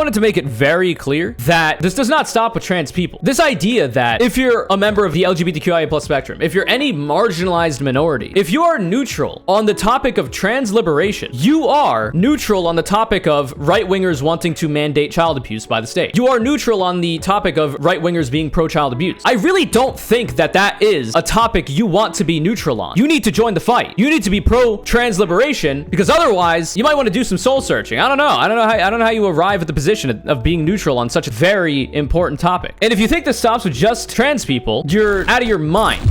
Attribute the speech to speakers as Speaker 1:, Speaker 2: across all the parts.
Speaker 1: wanted to make it very clear that this does not stop with trans people. This idea that if you're a member of the LGBTQIA+ spectrum, if you're any marginalized minority, if you are neutral on the topic of trans liberation, you are neutral on the topic of right-wingers wanting to mandate child abuse by the state. You are neutral on the topic of right-wingers being pro-child abuse. I really don't think that that is a topic you want to be neutral on. You need to join the fight. You need to be pro-trans liberation, because otherwise you might want to do some soul searching. I don't know how you arrive at the position of being neutral on such a very important topic. And if you think this stops with just trans people, you're out of your mind.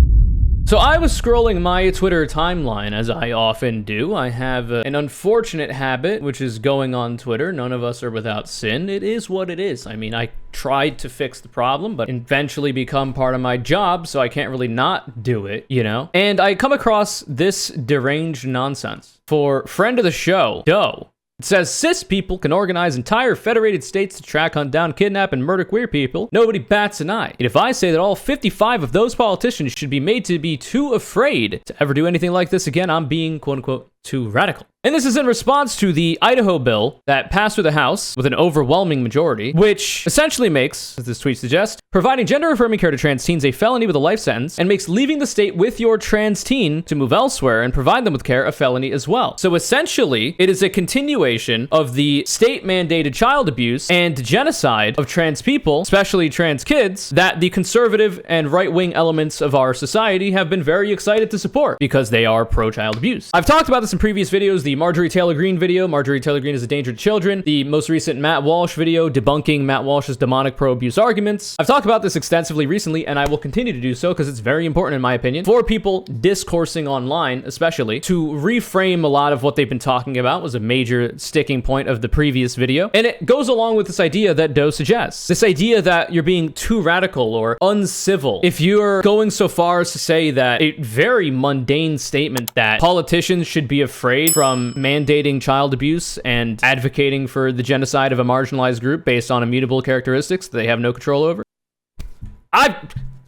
Speaker 1: So I was scrolling my Twitter timeline, as I often do. I have an unfortunate habit, which is going on Twitter. None of us are without sin. It is what it is. I mean, I tried to fix the problem, but eventually become part of my job, so I can't really not do it, you know? And I come across this deranged nonsense. For friend of the show, Doe, it says, cis people can organize entire federated states to track, hunt down, kidnap, and murder queer people. Nobody bats an eye. And if I say that all 55 of those politicians should be made to be too afraid to ever do anything like this again, I'm being, quote unquote, too radical. And this is in response to the Idaho bill that passed through the House with an overwhelming majority, which essentially makes, as this tweet suggests, providing gender-affirming care to trans teens a felony with a life sentence, and makes leaving the state with your trans teen to move elsewhere and provide them with care a felony as well. So essentially, it is a continuation of the state-mandated child abuse and genocide of trans people, especially trans kids, that the conservative and right-wing elements of our society have been very excited to support because they are pro-child abuse. I've talked about this in previous videos, the Marjorie Taylor Greene video, Marjorie Taylor Greene is a danger to children, the most recent Matt Walsh video debunking Matt Walsh's demonic pro-abuse arguments. I've talked about this extensively recently, and I will continue to do so because it's very important in my opinion for people discoursing online, especially, to reframe a lot of what they've been talking about. Was a major sticking point of the previous video. And it goes along with this idea that Doe suggests, this idea that you're being too radical or uncivil if you're going so far as to say that a very mundane statement that politicians should be afraid from mandating child abuse and advocating for the genocide of a marginalized group based on immutable characteristics that they have no control over.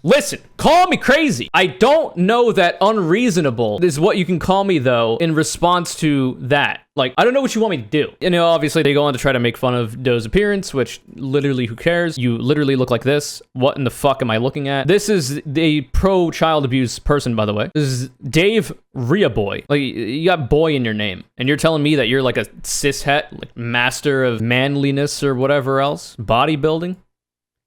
Speaker 1: Listen, call me crazy. I don't know that unreasonable is what you can call me, though, in response to that. Like, I don't know what you want me to do. You know, obviously, they go on to try to make fun of Doe's appearance, which literally, who cares? You literally look like this. What in the fuck am I looking at? This is a pro-child abuse person, by the way. This is Dave Riaboy. Like, you got boy in your name, and you're telling me that you're like a cishet, like master of manliness or whatever else? Bodybuilding?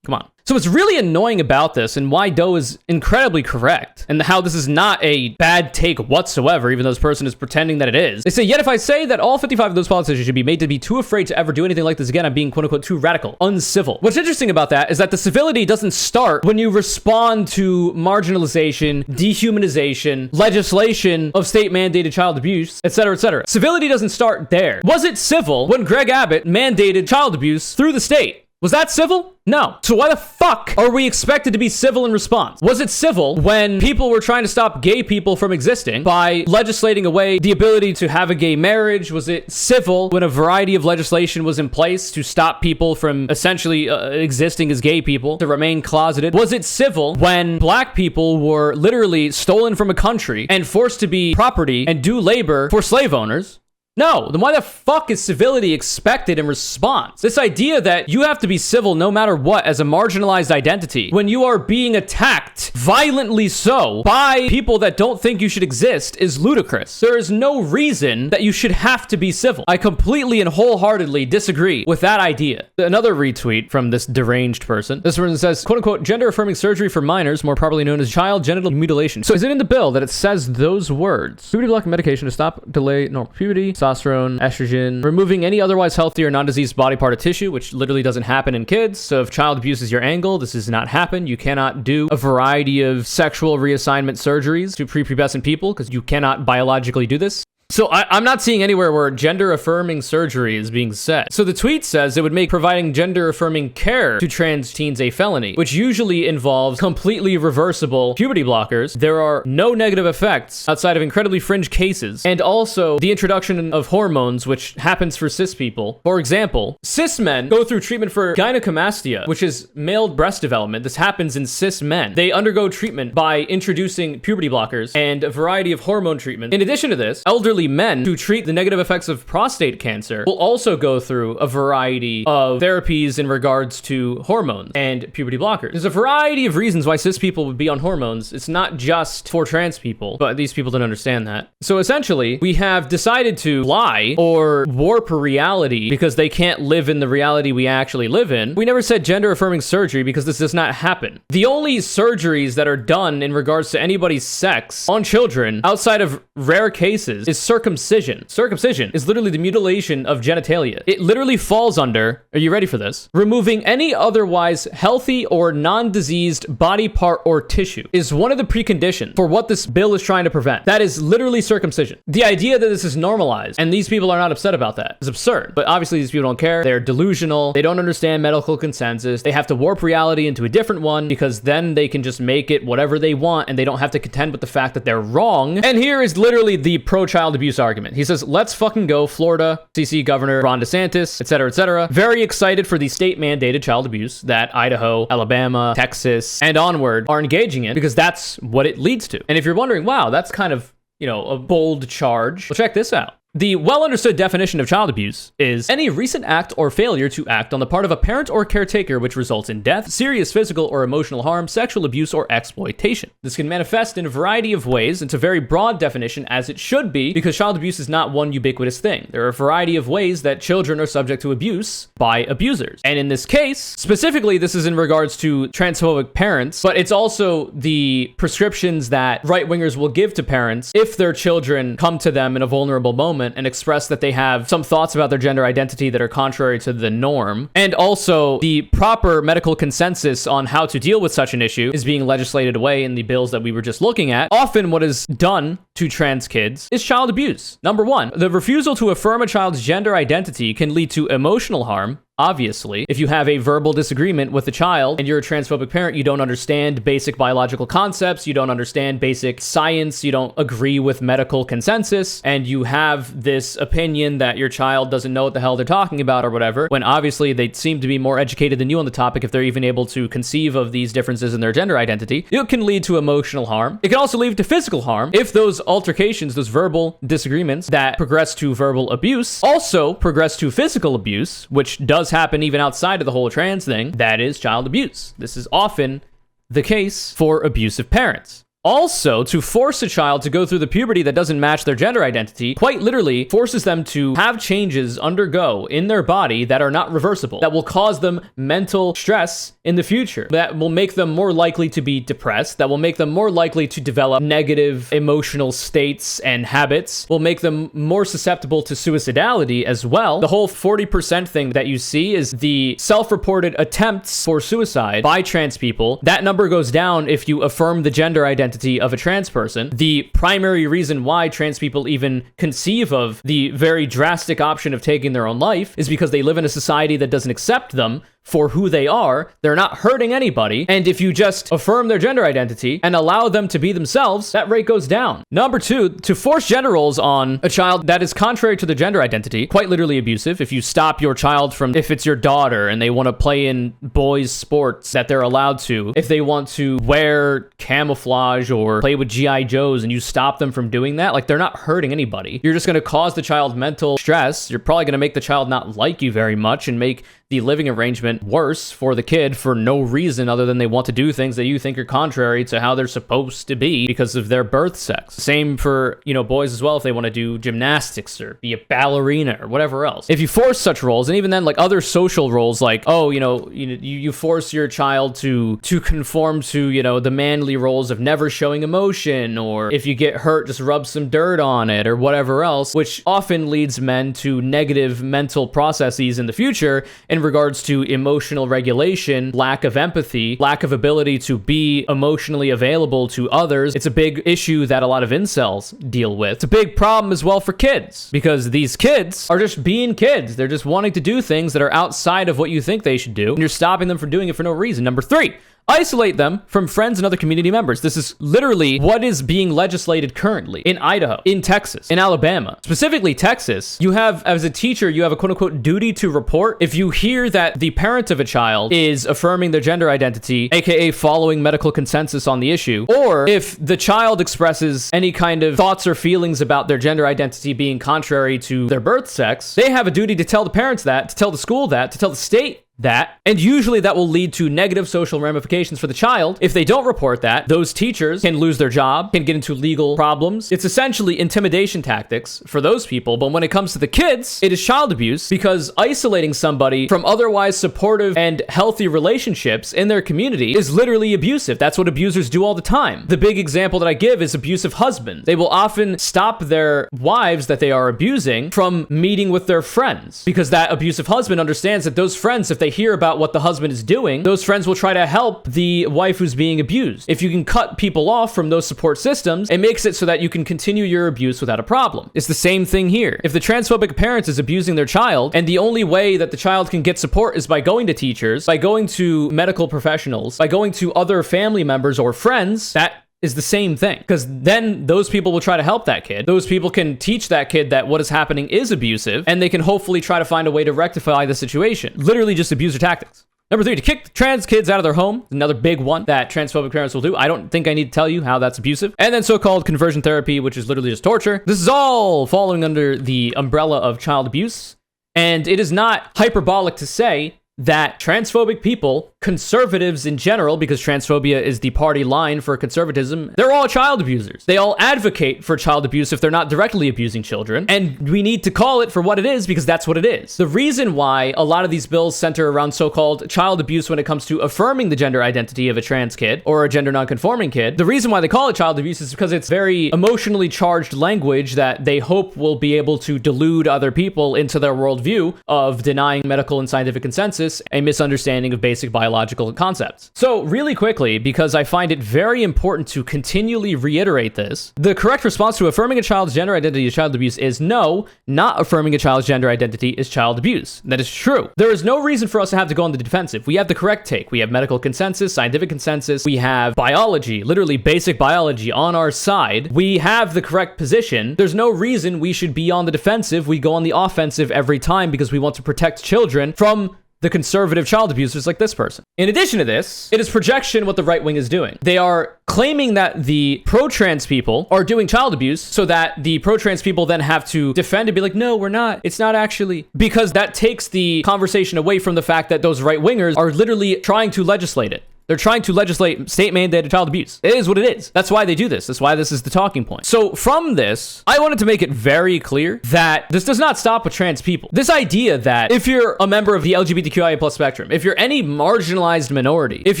Speaker 1: Come on. So what's really annoying about this, and why Doe is incredibly correct, and how this is not a bad take whatsoever, even though this person is pretending that it is, they say, yet if I say that all 55 of those politicians should be made to be too afraid to ever do anything like this again, I'm being quote-unquote too radical, uncivil. What's interesting about that is that the civility doesn't start when you respond to marginalization, dehumanization, legislation of state-mandated child abuse, etc., etc. Civility doesn't start there. Was it civil when Greg Abbott mandated child abuse through the state? Was that civil? No. So why the fuck are we expected to be civil in response? Was it civil when people were trying to stop gay people from existing by legislating away the ability to have a gay marriage? Was it civil when a variety of legislation was in place to stop people from essentially existing as gay people, to remain closeted? Was it civil when black people were literally stolen from a country and forced to be property and do labor for slave owners? No, then why the fuck is civility expected in response? This idea that you have to be civil no matter what as a marginalized identity when you are being attacked violently so by people that don't think you should exist is ludicrous. There is no reason that you should have to be civil. I completely and wholeheartedly disagree with that idea. Another retweet from this deranged person. This person says, quote unquote, gender affirming surgery for minors, more properly known as child genital mutilation. So is it in the bill that it says those words? Puberty blocking medication to stop, delay normal puberty, testosterone, estrogen, removing any otherwise healthy or non-diseased body part of tissue, which literally doesn't happen in kids. So if child abuse is your angle, this does not happen. You cannot do a variety of sexual reassignment surgeries to prepubescent people because you cannot biologically do this. So I'm not seeing anywhere where gender-affirming surgery is being said. So the tweet says it would make providing gender-affirming care to trans teens a felony, which usually involves completely reversible puberty blockers. There are no negative effects outside of incredibly fringe cases, and also the introduction of hormones, which happens for cis people. For example, cis men go through treatment for gynecomastia, which is male breast development. This happens in cis men. They undergo treatment by introducing puberty blockers and a variety of hormone treatment. In addition to this, elderly specifically men, to treat the negative effects of prostate cancer will also go through a variety of therapies in regards to hormones and puberty blockers. There's a variety of reasons why cis people would be on hormones. It's not just for trans people, but these people don't understand that. So essentially, we have decided to lie or warp a reality because they can't live in the reality we actually live in. We never said gender affirming surgery because this does not happen. The only surgeries that are done in regards to anybody's sex on children outside of rare cases is circumcision. Circumcision is literally the mutilation of genitalia. It literally falls under, are you ready for this? Removing any otherwise healthy or non-diseased body part or tissue is one of the preconditions for what this bill is trying to prevent. That is literally circumcision. The idea that this is normalized and these people are not upset about that is absurd. But obviously these people don't care. They're delusional. They don't understand medical consensus. They have to warp reality into a different one because then they can just make it whatever they want and they don't have to contend with the fact that they're wrong. And here is literally the pro-child abuse argument. He says, let's fucking go. Florida, CC Governor Ron DeSantis, etc., etc. Very excited for the state-mandated child abuse that Idaho, Alabama, Texas, and onward are engaging in because that's what it leads to. And if you're wondering, wow, that's kind of, a bold charge, well, check this out. The well-understood definition of child abuse is any recent act or failure to act on the part of a parent or caretaker which results in death, serious physical or emotional harm, sexual abuse, or exploitation. This can manifest in a variety of ways. It's a very broad definition, as it should be, because child abuse is not one ubiquitous thing. There are a variety of ways that children are subject to abuse by abusers. And in this case, specifically, this is in regards to transphobic parents, but it's also the prescriptions that right-wingers will give to parents if their children come to them in a vulnerable moment and express that they have some thoughts about their gender identity that are contrary to the norm. And also, the proper medical consensus on how to deal with such an issue is being legislated away in the bills that we were just looking at. Often what is done to trans kids is child abuse. Number one, the refusal to affirm a child's gender identity can lead to emotional harm. Obviously, if you have a verbal disagreement with a child and you're a transphobic parent, you don't understand basic biological concepts, you don't understand basic science, you don't agree with medical consensus, and you have this opinion that your child doesn't know what the hell they're talking about or whatever, when obviously they seem to be more educated than you on the topic if they're even able to conceive of these differences in their gender identity, it can lead to emotional harm. It can also lead to physical harm if those altercations, those verbal disagreements that progress to verbal abuse also progress to physical abuse, which does happen even outside of the whole trans thing. That is child abuse. This is often the case for abusive parents. Also, to force a child to go through the puberty that doesn't match their gender identity quite literally forces them to have changes undergo in their body that are not reversible, that will cause them mental stress in the future, that will make them more likely to be depressed, that will make them more likely to develop negative emotional states and habits, will make them more susceptible to suicidality as well. The whole 40% thing that you see is the self-reported attempts for suicide by trans people. That number goes down if you affirm the gender identity of a trans person. The primary reason why trans people even conceive of the very drastic option of taking their own life is because they live in a society that doesn't accept them for who they are. They're not hurting anybody. And if you just affirm their gender identity and allow them to be themselves, that rate goes down. Number two, to force gender roles on a child that is contrary to their gender identity, quite literally abusive. If you stop your child from, if it's your daughter and they want to play in boys' sports that they're allowed to, if they want to wear camouflage or play with G.I. Joes and you stop them from doing that, like, they're not hurting anybody. You're just going to cause the child mental stress. You're probably going to make the child not like you very much and make the living arrangement worse for the kid for no reason other than they want to do things that you think are contrary to how they're supposed to be because of their birth sex. Same for, boys as well, if they want to do gymnastics or be a ballerina or whatever else. If you force such roles, and even then, like, other social roles, like, you force your child to conform to, the manly roles of never showing emotion, or if you get hurt, just rub some dirt on it or whatever else, which often leads men to negative mental processes in the future in regards to emotional regulation, lack of empathy, lack of ability to be emotionally available to others. It's a big issue that a lot of incels deal with. It's a big problem as well for kids, because these kids are just being kids. They're just wanting to do things that are outside of what you think they should do, and you're stopping them from doing it for no reason. Number three, isolate them from friends and other community members. This is literally what is being legislated currently in Idaho, in Texas, in Alabama. Specifically Texas, you have, as a teacher, you have a quote-unquote duty to report if you hear that the parent of a child is affirming their gender identity, aka following medical consensus on the issue, or if the child expresses any kind of thoughts or feelings about their gender identity being contrary to their birth sex. They have a duty to tell the parents that, to tell the school that, to tell the state that, and usually that will lead to negative social ramifications for the child. If they don't report that, those teachers can lose their job, can get into legal problems. It's essentially intimidation tactics for those people, but when it comes to the kids, it is child abuse, because isolating somebody from otherwise supportive and healthy relationships in their community is literally abusive. That's what abusers do all the time. The big example that I give is abusive husbands. They will often stop their wives that they are abusing from meeting with their friends, because that abusive husband understands that those friends, if they hear about what the husband is doing, those friends will try to help the wife who's being abused. If you can cut people off from those support systems, it makes it so that you can continue your abuse without a problem. It's the same thing here. If the transphobic parent is abusing their child, and the only way that the child can get support is by going to teachers, by going to medical professionals, by going to other family members or friends, that is the same thing, because then those people will try to help that kid. Those people can teach that kid that what is happening is abusive, and they can hopefully try to find a way to rectify the situation. Literally just abuser tactics. Number 3, to kick trans kids out of their home. Another big one that transphobic parents will do. I don't think I need to tell you how that's abusive. And then so-called conversion therapy, which is literally just torture. This is all falling under the umbrella of child abuse. And it is not hyperbolic to say that transphobic people, conservatives in general, because transphobia is the party line for conservatism, they're all child abusers. They all advocate for child abuse if they're not directly abusing children. And we need to call it for what it is, because that's what it is. The reason why a lot of these bills center around so-called child abuse when it comes to affirming the gender identity of a trans kid or a gender non-conforming kid, the reason why they call it child abuse is because it's very emotionally charged language that they hope will be able to delude other people into their worldview of denying medical and scientific consensus, a misunderstanding of basic biological concepts. So really quickly, because I find it very important to continually reiterate this, the correct response to affirming a child's gender identity as child abuse is no, not affirming a child's gender identity is child abuse. That is true. There is no reason for us to have to go on the defensive. We have the correct take. We have medical consensus, scientific consensus. We have biology, literally basic biology on our side. We have the correct position. There's no reason we should be on the defensive. We go on the offensive every time because we want to protect children from the conservative child abusers like this person. In addition to this, it is projection what the right wing is doing. They are claiming that the pro-trans people are doing child abuse so that the pro-trans people then have to defend and be like, no, we're not. It's not actually. Because that takes the conversation away from the fact that those right wingers are literally trying to legislate it. They're trying to legislate state-mandated child abuse. It is what it is. That's why they do this. That's why this is the talking point. So from this, I wanted to make it very clear that this does not stop with trans people. This idea that if you're a member of the LGBTQIA plus spectrum, if you're any marginalized minority, if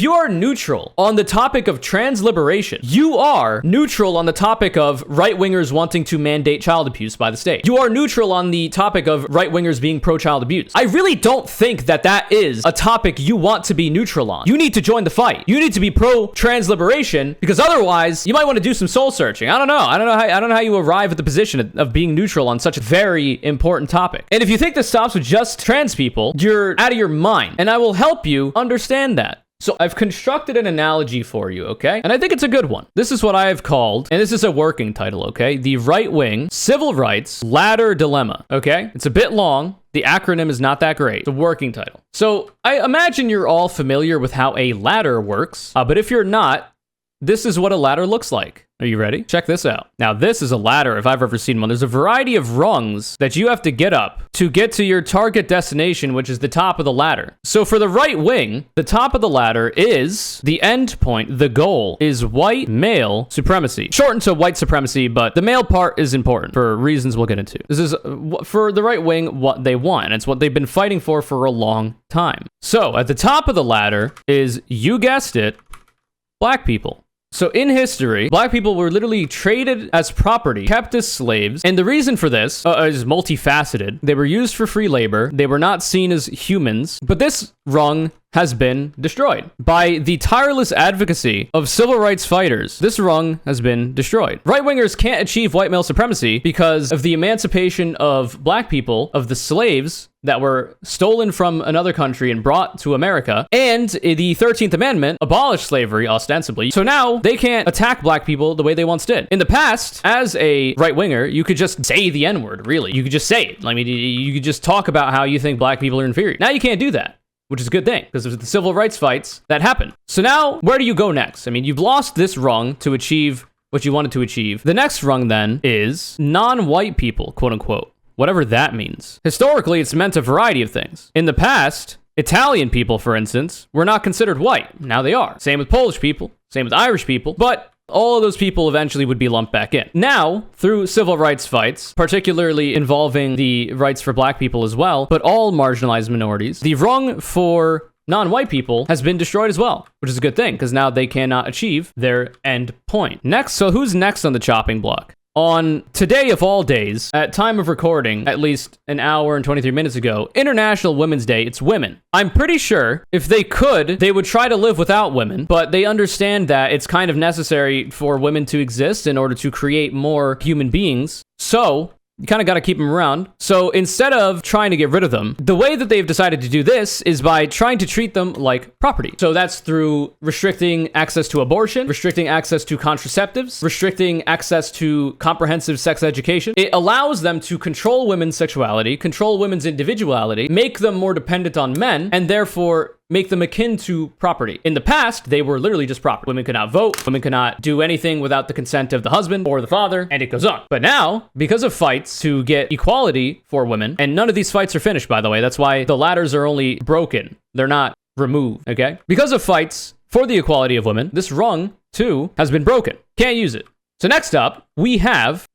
Speaker 1: you are neutral on the topic of trans liberation, you are neutral on the topic of right-wingers wanting to mandate child abuse by the state. You are neutral on the topic of right-wingers being pro-child abuse. I really don't think that that is a topic you want to be neutral on. You need to join the fight. You need to be pro-trans liberation, because otherwise you might want to do some soul searching. I don't know how you arrive at the position of being neutral on such a very important topic. And if you think this stops with just trans people, you're out of your mind, and I will help you understand that. So I've constructed an analogy for you, okay? And I think it's a good one. This is what I have called, and this is a working title, okay? The right-wing civil rights ladder dilemma, okay? It's a bit long. The acronym is not that great. It's a working title. So I imagine you're all familiar with how a ladder works, but if you're not, this is what a ladder looks like. Are you ready? Check this out. Now, this is a ladder if I've ever seen one. There's a variety of rungs that you have to get up to get to your target destination, which is the top of the ladder. So for the right wing, the top of the ladder is the end point. The goal is white male supremacy. Shortened to white supremacy, but the male part is important for reasons we'll get into. This is, for the right wing, what they want. It's what they've been fighting for a long time. So at the top of the ladder is, you guessed it, black people. So in history, black people were literally traded as property, kept as slaves, and the reason for this is multifaceted. They were used for free labor. They were not seen as humans, but this rung has been destroyed. By the tireless advocacy of civil rights fighters, this rung has been destroyed. Right-wingers can't achieve white male supremacy because of the emancipation of black people, of the slaves that were stolen from another country and brought to America, and the 13th Amendment abolished slavery, ostensibly. So now they can't attack black people the way they once did. In the past, as a right-winger, you could just say the N-word, really. You could just say it. I mean, you could just talk about how you think black people are inferior. Now you can't do that, which is a good thing, because there's the civil rights fights that happened. So now, where do you go next? I mean, you've lost this rung to achieve what you wanted to achieve. The next rung, then, is non-white people, quote-unquote. Whatever that means. Historically, it's meant a variety of things. In the past, Italian people, for instance, were not considered white. Now they are. Same with Polish people, same with Irish people, but all of those people eventually would be lumped back in. Now, through civil rights fights, particularly involving the rights for black people as well, but all marginalized minorities, the rung for non-white people has been destroyed as well, which is a good thing, because now they cannot achieve their end point. Next, so who's next on the chopping block? On today of all days, at time of recording, at least an hour and 23 minutes ago, International Women's Day, it's women. I'm pretty sure if they could, they would try to live without women, but they understand that it's kind of necessary for women to exist in order to create more human beings. So you kind of got to keep them around. So instead of trying to get rid of them, the way that they've decided to do this is by trying to treat them like property. So that's through restricting access to abortion, restricting access to contraceptives, restricting access to comprehensive sex education. It allows them to control women's sexuality, control women's individuality, make them more dependent on men, and therefore make them akin to property. In the past, they were literally just property. Women could not vote, women could not do anything without the consent of the husband or the father, and it goes on. But now, because of fights to get equality for women, and none of these fights are finished, by the way, that's why the ladders are only broken. They're not removed, okay? Because of fights for the equality of women, this rung, too, has been broken. Can't use it. So next up, we have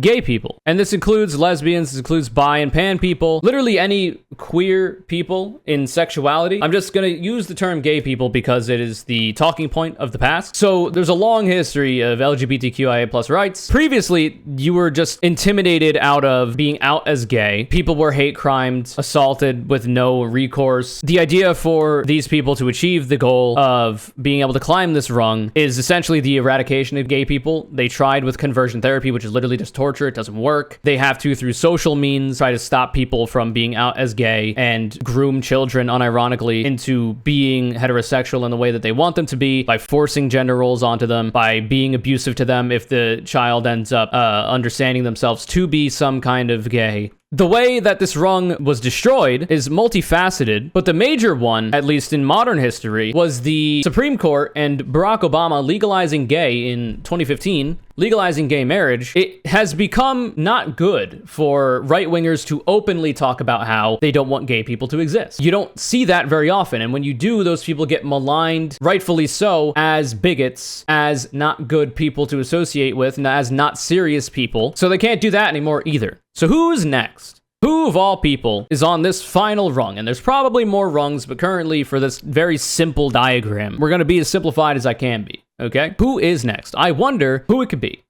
Speaker 1: gay people. And this includes lesbians, this includes bi and pan people, literally any queer people in sexuality. I'm just gonna use the term gay people because it is the talking point of the past. So there's a long history of LGBTQIA plus rights. Previously, you were just intimidated out of being out as gay. People were hate crimed, assaulted with no recourse. The idea for these people to achieve the goal of being able to climb this rung is essentially the eradication of gay people. They tried with conversion therapy, which is literally just torture. It doesn't work. They have to, through social means, try to stop people from being out as gay and groom children unironically into being heterosexual in the way that they want them to be by forcing gender roles onto them, by being abusive to them if the child ends up understanding themselves to be some kind of gay. The way that this rung was destroyed is multifaceted, but the major one, at least in modern history, was the Supreme Court and Barack Obama legalizing gay in 2015, legalizing gay marriage. It has become not good for right-wingers to openly talk about how they don't want gay people to exist. You don't see that very often, and when you do, those people get maligned, rightfully so, as bigots, as not good people to associate with, and as not serious people, so they can't do that anymore either. So who's next? Who of all people is on this final rung? And there's probably more rungs, but currently for this very simple diagram, we're going to be as simplified as I can be, okay? Who is next? I wonder who it could be.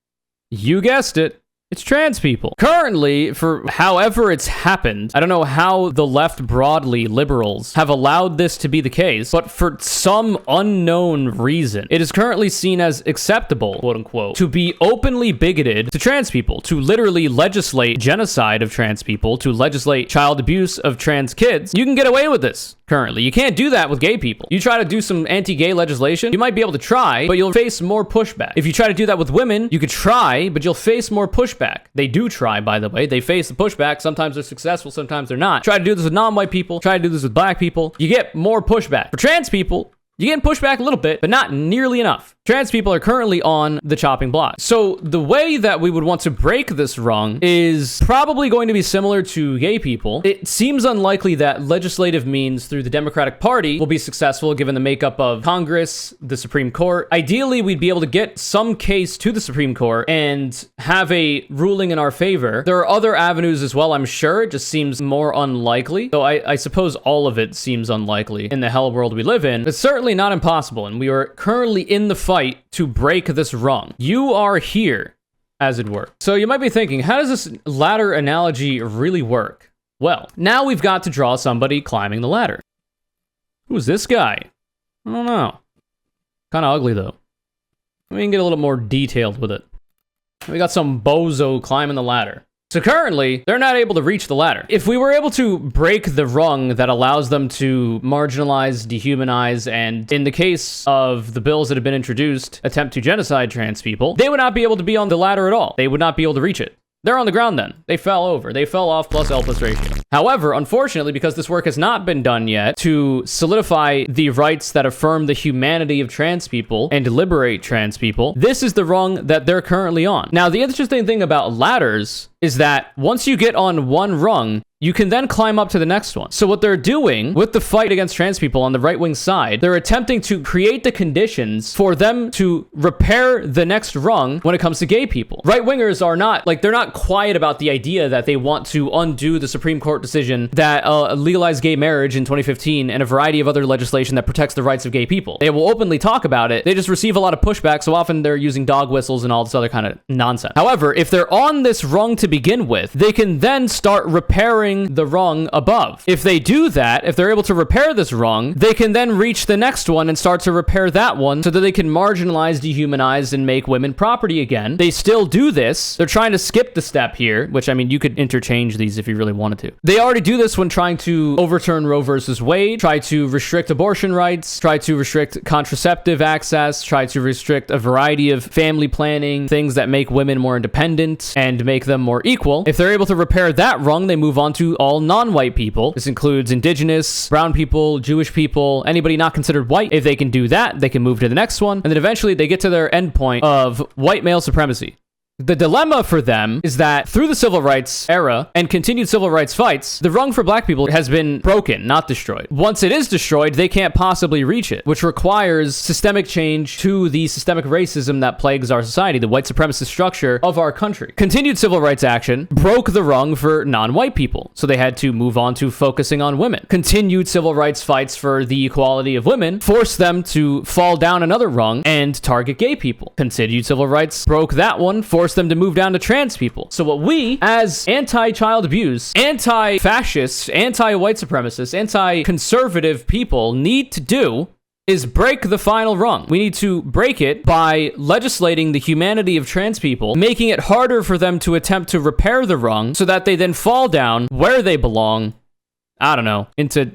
Speaker 1: You guessed it. It's trans people. Currently, for however it's happened, I don't know how the left broadly, liberals, have allowed this to be the case, but for some unknown reason, it is currently seen as acceptable, quote unquote, to be openly bigoted to trans people, to literally legislate genocide of trans people, to legislate child abuse of trans kids. You can get away with this currently. You can't do that with gay people. You try to do some anti-gay legislation, you might be able to try, but you'll face more pushback. If you try to do that with women, you could try, but you'll face more pushback. They do try, by the way. They face the pushback. Sometimes they're successful, sometimes they're not. Try to do this with non-white people, try to do this with black people. You get more pushback. For trans people, you get pushback a little bit, but not nearly enough. Trans people are currently on the chopping block. So the way that we would want to break this rung is probably going to be similar to gay people. It seems unlikely that legislative means through the Democratic Party will be successful given the makeup of Congress, the Supreme Court. Ideally, we'd be able to get some case to the Supreme Court and have a ruling in our favor. There are other avenues as well, I'm sure. It just seems more unlikely. Though I suppose all of it seems unlikely in the hell world we live in. It's certainly not impossible, and we are currently in the fight to break this rung. You are here, as it were. So you might be thinking, how does this ladder analogy really work? Well, now we've got to draw somebody climbing the ladder. Who's this guy? I don't know. Kind of ugly, though. We can get a little more detailed with it. We got some bozo climbing the ladder. So currently, they're not able to reach the ladder. If we were able to break the rung that allows them to marginalize, dehumanize, and in the case of the bills that have been introduced, attempt to genocide trans people, they would not be able to be on the ladder at all. They would not be able to reach it. They're on the ground then. They fell over. They fell off plus L plus ratio. However, unfortunately, because this work has not been done yet to solidify the rights that affirm the humanity of trans people and liberate trans people, this is the rung that they're currently on. Now, the interesting thing about ladders is that once you get on one rung, you can then climb up to the next one. So what they're doing with the fight against trans people on the right-wing side, they're attempting to create the conditions for them to repair the next rung when it comes to gay people. Right-wingers are not, they're not quiet about the idea that they want to undo the Supreme Court decision that legalized gay marriage in 2015 and a variety of other legislation that protects the rights of gay people. They will openly talk about it. They just receive a lot of pushback, so often they're using dog whistles and all this other kind of nonsense. However, if they're on this rung to begin with, they can then start repairing the rung above. If they do that, if they're able to repair this rung, they can then reach the next one and start to repair that one so that they can marginalize, dehumanize, and make women property again. They still do this. They're trying to skip the step here, which, I mean, you could interchange these if you really wanted to. They already do this when trying to overturn Roe versus Wade, try to restrict abortion rights, try to restrict contraceptive access, try to restrict a variety of family planning, things that make women more independent and make them more equal. If they're able to repair that rung, they move on to all non-white people. This includes indigenous, brown people, Jewish people, anybody not considered white. If they can do that, they can move to the next one. And then eventually they get to their endpoint of white male supremacy. The dilemma for them is that through the civil rights era and continued civil rights fights, the rung for black people has been broken, not destroyed. Once it is destroyed, they can't possibly reach it, which requires systemic change to the systemic racism that plagues our society, the white supremacist structure of our country. Continued civil rights action broke the rung for non-white people, so they had to move on to focusing on women. Continued civil rights fights for the equality of women forced them to fall down another rung and target gay people. Continued civil rights broke that one, forced them to move down to trans people. So what we, as anti-child abuse, anti-fascists, anti-white supremacists, anti-conservative people need to do is break the final rung. We need to break it by legislating the humanity of trans people, making it harder for them to attempt to repair the rung so that they then fall down where they belong, I don't know, into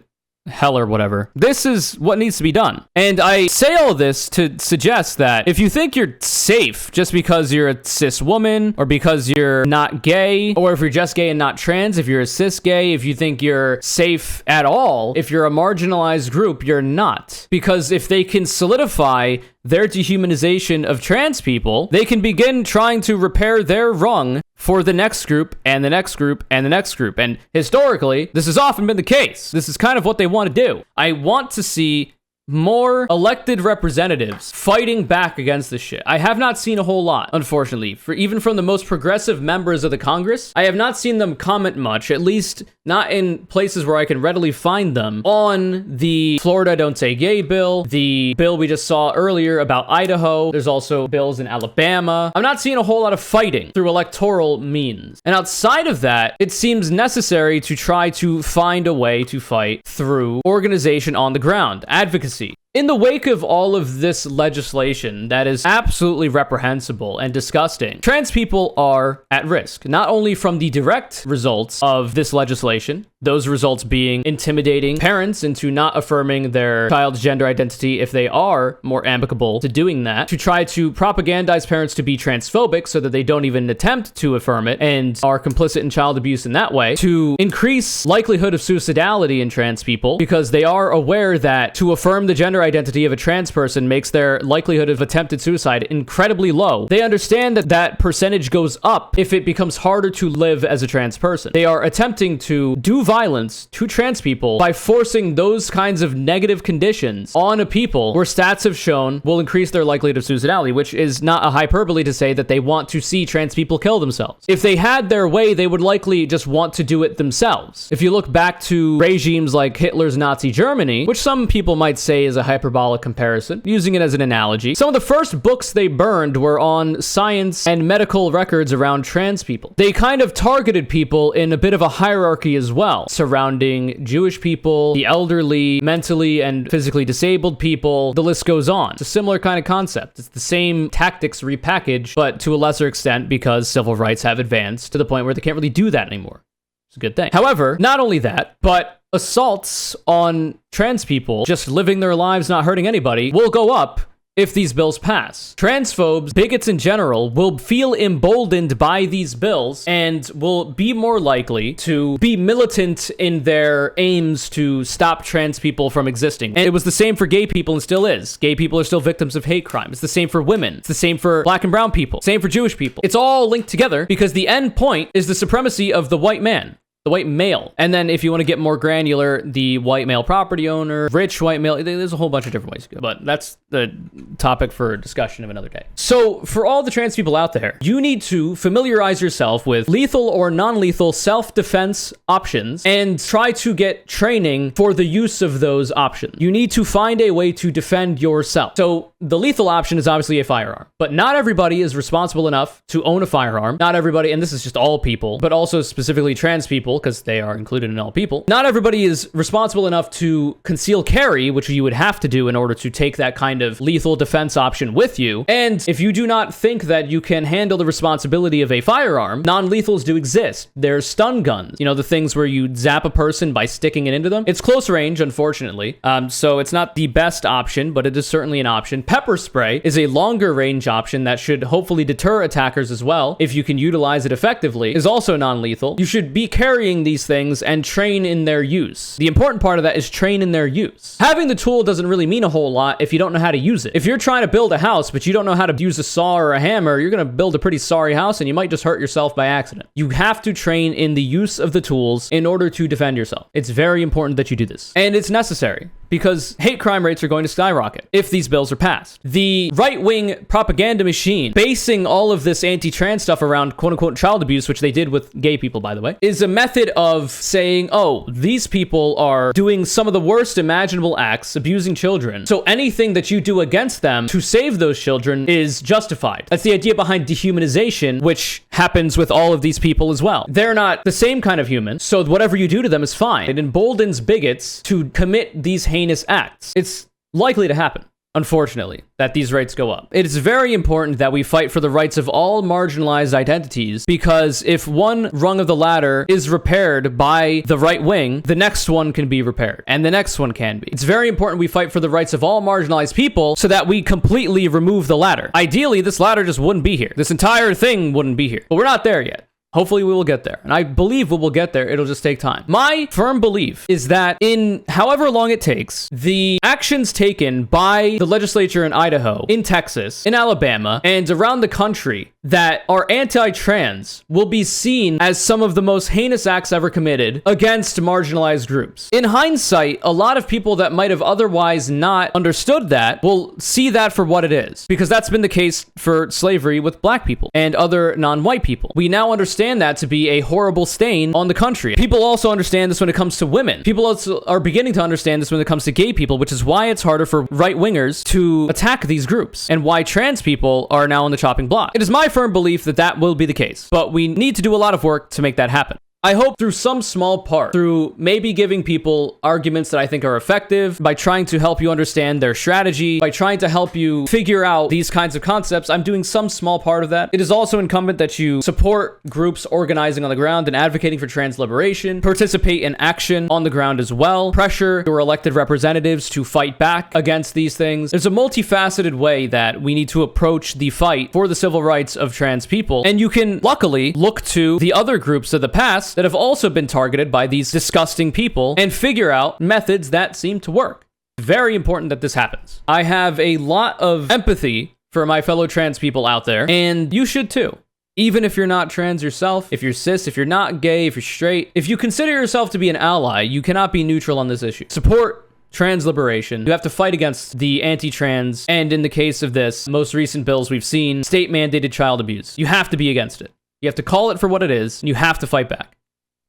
Speaker 1: hell or whatever. This is what needs to be done. And I say all this to suggest that if you think you're safe just because you're a cis woman or because you're not gay, or if you're just gay and not trans, if you're a cis gay, if you think you're safe at all, if you're a marginalized group, you're not. Because if they can solidify their dehumanization of trans people, they can begin trying to repair their rung for the next group and the next group and the next group. And historically, this has often been the case. This is kind of what they want to do. I want to see more elected representatives fighting back against this shit. I have not seen a whole lot, unfortunately, even from the most progressive members of the Congress. I have not seen them comment much, at least not in places where I can readily find them, on the Florida Don't Say Gay bill, the bill we just saw earlier about Idaho. There's also bills in Alabama. I'm not seeing a whole lot of fighting through electoral means. And outside of that, it seems necessary to try to find a way to fight through organization on the ground, advocacy. In the wake of all of this legislation that is absolutely reprehensible and disgusting, trans people are at risk, not only from the direct results of this legislation, those results being intimidating parents into not affirming their child's gender identity if they are more amicable to doing that, to try to propagandize parents to be transphobic so that they don't even attempt to affirm it and are complicit in child abuse in that way, to increase likelihood of suicidality in trans people because they are aware that to affirm the gender identity of a trans person makes their likelihood of attempted suicide incredibly low. They understand that that percentage goes up if it becomes harder to live as a trans person. They are attempting to do violence to trans people by forcing those kinds of negative conditions on a people where stats have shown will increase their likelihood of suicidality, which is not a hyperbole to say that they want to see trans people kill themselves. If they had their way, they would likely just want to do it themselves. If you look back to regimes like Hitler's Nazi Germany, which some people might say is a hyperbolic comparison, using it as an analogy, some of the first books they burned were on science and medical records around trans people. They kind of targeted people in a bit of a hierarchy as well. well, surrounding Jewish people, the elderly, mentally and physically disabled people. The list goes on. It's a similar kind of concept. It's the same tactics repackaged, but to a lesser extent because civil rights have advanced to the point where they can't really do that anymore. It's a good thing. However, not only that, but assaults on trans people just living their lives not hurting anybody will go up if these bills pass. Transphobes, bigots in general, will feel emboldened by these bills and will be more likely to be militant in their aims to stop trans people from existing. And it was the same for gay people and still is. Gay people are still victims of hate crime. It's the same for women. It's the same for black and brown people. Same for Jewish people. It's all linked together because the end point is the supremacy of the white man. The white male. And then if you want to get more granular, the white male property owner, rich white male, there's a whole bunch of different ways to go. But that's the topic for discussion of another day. So for all the trans people out there, you need to familiarize yourself with lethal or non-lethal self-defense options and try to get training for the use of those options. You need to find a way to defend yourself. So the lethal option is obviously a firearm, but not everybody is responsible enough to own a firearm. Not everybody, and this is just all people, but also specifically trans people, because they are included in all people. Not everybody is responsible enough to conceal carry, which you would have to do in order to take that kind of lethal defense option with you. And if you do not think that you can handle the responsibility of a firearm, non-lethals do exist. There's stun guns, you know, the things where you zap a person by sticking it into them. It's close range, unfortunately. So it's not the best option, but it is certainly an option. Pepper spray is a longer range option that should hopefully deter attackers as well. If you can utilize it effectively, is also non-lethal. You should be carrying these things and train in their use. The important part of that is train in their use. Having the tool doesn't really mean a whole lot if you don't know how to use it. If you're trying to build a house, but you don't know how to use a saw or a hammer, you're going to build a pretty sorry house and you might just hurt yourself by accident. You have to train in the use of the tools in order to defend yourself. It's very important that you do this. And it's necessary because hate crime rates are going to skyrocket if these bills are passed. The right-wing propaganda machine basing all of this anti-trans stuff around quote-unquote child abuse, which they did with gay people, by the way, is a method of saying, oh, these people are doing some of the worst imaginable acts, abusing children, so anything that you do against them to save those children is justified. That's the idea behind dehumanization, which happens with all of these people as well. They're not the same kind of human, so whatever you do to them is fine. It emboldens bigots to commit these heinous acts. It's likely to happen, unfortunately, that these rates go up. It is very important that we fight for the rights of all marginalized identities, because if one rung of the ladder is repaired by the right wing, the next one can be repaired, and the next one can be. It's very important we fight for the rights of all marginalized people so that we completely remove the ladder. Ideally, this ladder just wouldn't be here. This entire thing wouldn't be here, but we're not there yet. Hopefully we will get there. And I believe we will get there. It'll just take time. My firm belief is that in however long it takes, the actions taken by the legislature in Idaho, in Texas, in Alabama, and around the country that are anti-trans will be seen as some of the most heinous acts ever committed against marginalized groups. In hindsight, a lot of people that might have otherwise not understood that will see that for what it is, because that's been the case for slavery with black people and other non-white people. We now understand that to be a horrible stain on the country. People also understand this when it comes to women. People also are beginning to understand this when it comes to gay people, which is why it's harder for right-wingers to attack these groups and why trans people are now on the chopping block. It is my firm belief that that will be the case, but we need to do a lot of work to make that happen. I hope through some small part, through maybe giving people arguments that I think are effective, by trying to help you understand their strategy, by trying to help you figure out these kinds of concepts, I'm doing some small part of that. It is also incumbent that you support groups organizing on the ground and advocating for trans liberation, participate in action on the ground as well, pressure your elected representatives to fight back against these things. There's a multifaceted way that we need to approach the fight for the civil rights of trans people, and you can luckily look to the other groups of the past that have also been targeted by these disgusting people and figure out methods that seem to work. Very important that this happens. I have a lot of empathy for my fellow trans people out there, and you should too. Even if you're not trans yourself, if you're cis, if you're not gay, if you're straight, if you consider yourself to be an ally, you cannot be neutral on this issue. Support trans liberation. You have to fight against the anti-trans, and in the case of this, most recent bills we've seen, state-mandated child abuse. You have to be against it. You have to call it for what it is, and you have to fight back.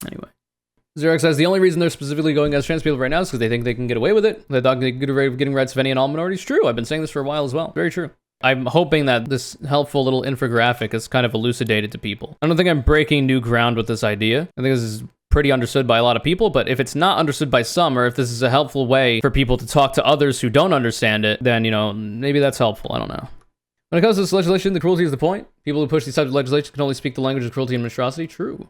Speaker 1: Anyway. Xerox says the only reason they're specifically going against trans people right now is because they think they can get away with it. They thought they could get away with getting rights of any and all minorities. True. I've been saying this for a while as well. Very true. I'm hoping that this helpful little infographic is kind of elucidated to people. I don't think I'm breaking new ground with this idea. I think this is pretty understood by a lot of people, but if it's not understood by some, or if this is a helpful way for people to talk to others who don't understand it, then, you know, maybe that's helpful. I don't know. When it comes to this legislation, the cruelty is the point. People who push these types of legislation can only speak the language of cruelty and monstrosity. True.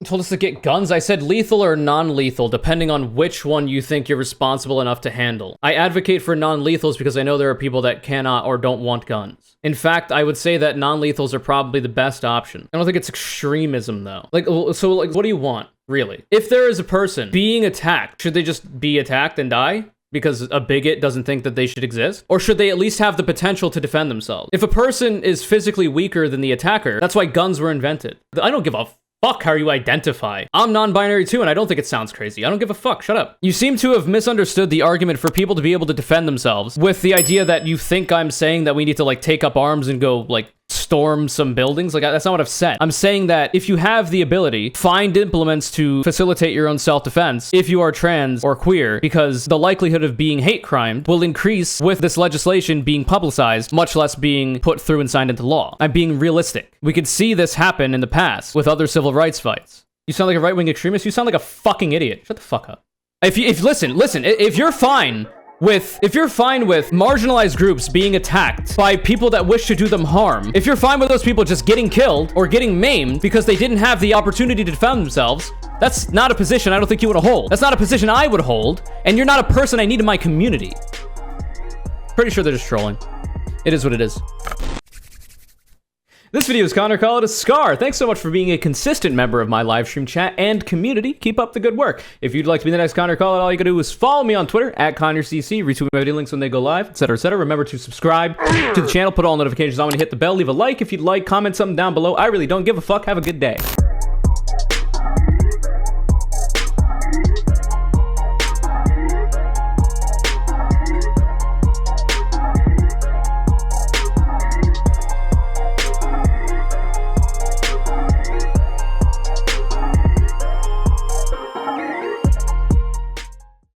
Speaker 1: You told us to get guns. I said lethal or non-lethal, depending on which one you think you're responsible enough to handle. I advocate for non-lethals because I know there are people that cannot or don't want guns. In fact, I would say that non-lethals are probably the best option. I don't think it's extremism, though. So what do you want, really? If there is a person being attacked, should they just be attacked and die? Because a bigot doesn't think that they should exist? Or should they at least have the potential to defend themselves? If a person is physically weaker than the attacker, that's why guns were invented. I don't give a fuck how you identify. I'm non-binary too, and I don't think it sounds crazy. I don't give a fuck. Shut up. You seem to have misunderstood the argument for people to be able to defend themselves with the idea that you think I'm saying that we need to, like, take up arms and go, like, storm some buildings. Like, that's not what I've said. I'm saying that if you have the ability, find implements to facilitate your own self-defense if you are trans or queer, because the likelihood of being hate crimed will increase with this legislation being publicized, much less being put through and signed into law. I'm being realistic. We could see this happen in the past with other civil rights fights. You sound like a right-wing extremist. You sound like a fucking idiot. Shut the fuck up. Listen, if you're fine with marginalized groups being attacked by people that wish to do them harm, if you're fine with those people just getting killed or getting maimed because they didn't have the opportunity to defend themselves, that's not a position I don't think you would hold. That's not a position I would hold, and you're not a person I need in my community. Pretty sure they're just trolling. It is what it is. This video is CONURE, CALLOUT a Scar. Thanks so much for being a consistent member of my live stream chat and community. Keep up the good work. If you'd like to be the next CONURE, CALLOUT, all you gotta do is follow me on Twitter @CONURECC, retweet my video links when they go live, etc., etc. Remember to subscribe to the channel, put all notifications on when you hit the bell, leave a like if you'd like, comment something down below. I really don't give a fuck. Have a good day.